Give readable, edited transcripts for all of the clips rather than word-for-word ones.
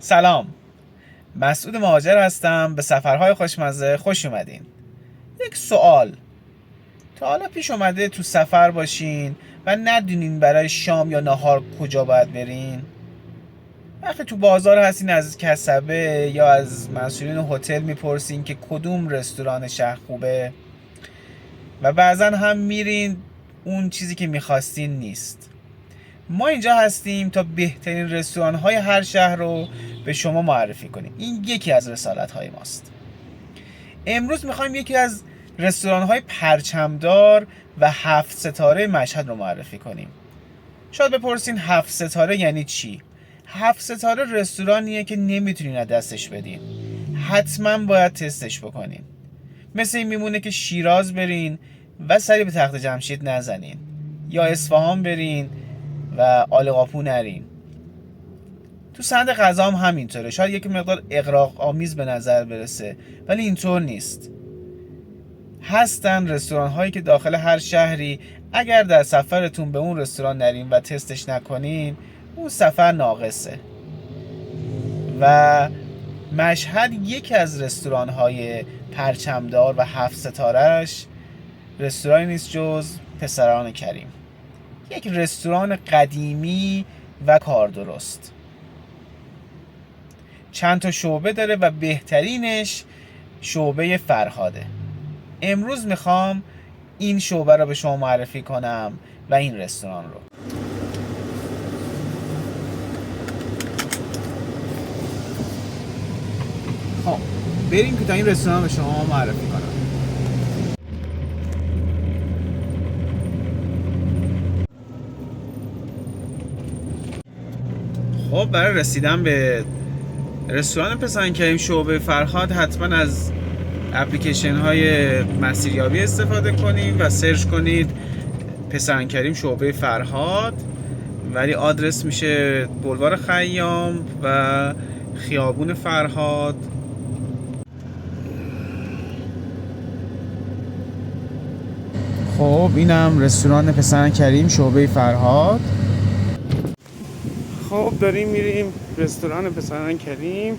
سلام، مسعود مهاجر هستم. به سفرهای خوشمزه خوش اومدین. یک سوال: تا حالا پیش اومده تو سفر باشین و ندونین برای شام یا نهار کجا باید برین؟ وقتی تو بازار هستین از کسبه یا از مسئولین هتل میپرسین که کدوم رستوران شهر خوبه و بعضا هم میرین اون چیزی که میخواستین نیست. ما اینجا هستیم تا بهترین رستوران های هر شهر رو به شما معرفی کنیم. این یکی از رسالت های ماست. امروز میخوایم یکی از رستوران های پرچمدار و 7 ستاره مشهد رو معرفی کنیم. شاید بپرسین 7 ستاره یعنی چی؟ 7 ستاره رستورانیه که نمیتونین از دستش بدین. حتما باید تستش بکنین. مثل این میمونه که شیراز برین و سری به تخت جمشید نزنین، یا اصفهان برین و آلقاپو نرین. تو سند غذا هم همینطوره. شاید یک مقدار اغراق آمیز به نظر برسه ولی اینطور نیست. هستن رستوران هایی که داخل هر شهری اگر در سفرتون به اون رستوران نرین و تستش نکنین اون سفر ناقصه. و مشهد یکی از رستوران های پرچمدار و 7 ستارهش رستورانی نیست جز پسران کریم. یک رستوران قدیمی و کاردرست. چند تا شعبه داره و بهترینش شعبه فرهاده. امروز میخوام این شعبه رو به شما معرفی کنم و این رستوران رو. خب بریم که تا این رستوران به شما معرفی کنم. خب برای رسیدن به رستوران پسران کریم شعبه فرهاد حتما از اپلیکیشن های مسیریابی استفاده کنید و سرچ کنید پسران کریم شعبه فرهاد، ولی آدرس میشه بولوار خیام و خیابون فرهاد. خب اینم رستوران پسران کریم شعبه فرهاد. خب داریم میریم رستوران پسران کریم.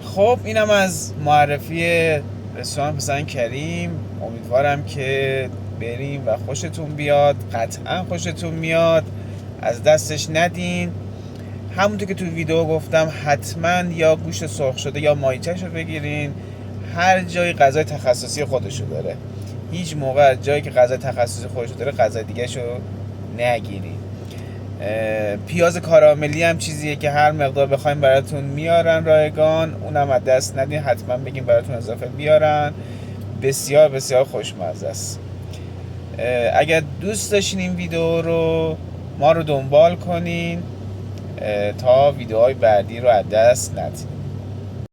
خب اینم از معرفی رستوران پسران کریم. امیدوارم که بریم و خوشتون بیاد. قطعا خوشتون میاد، از دستش ندین. همونطور که تو ویدیو گفتم حتما یا گوشت سرخ شده یا ماهیچه‌شو بگیرین. هر جای غذای تخصصی خودشو داره. هیچ موقع از جایی که غذای تخصصی خودشو داره غذای دیگه‌شو نگیرین. پیاز کاراملی هم چیزیه که هر مقدار بخوایم براتون میارن رایگان، اونم از دست ندین. حتما بگیم براتون اضافه بیارن. بسیار بسیار خوشمزه است. اگر دوست داشتین این ویدیو رو ما رو دنبال کنین تا ویدیوهای بعدی رو از دست ندین.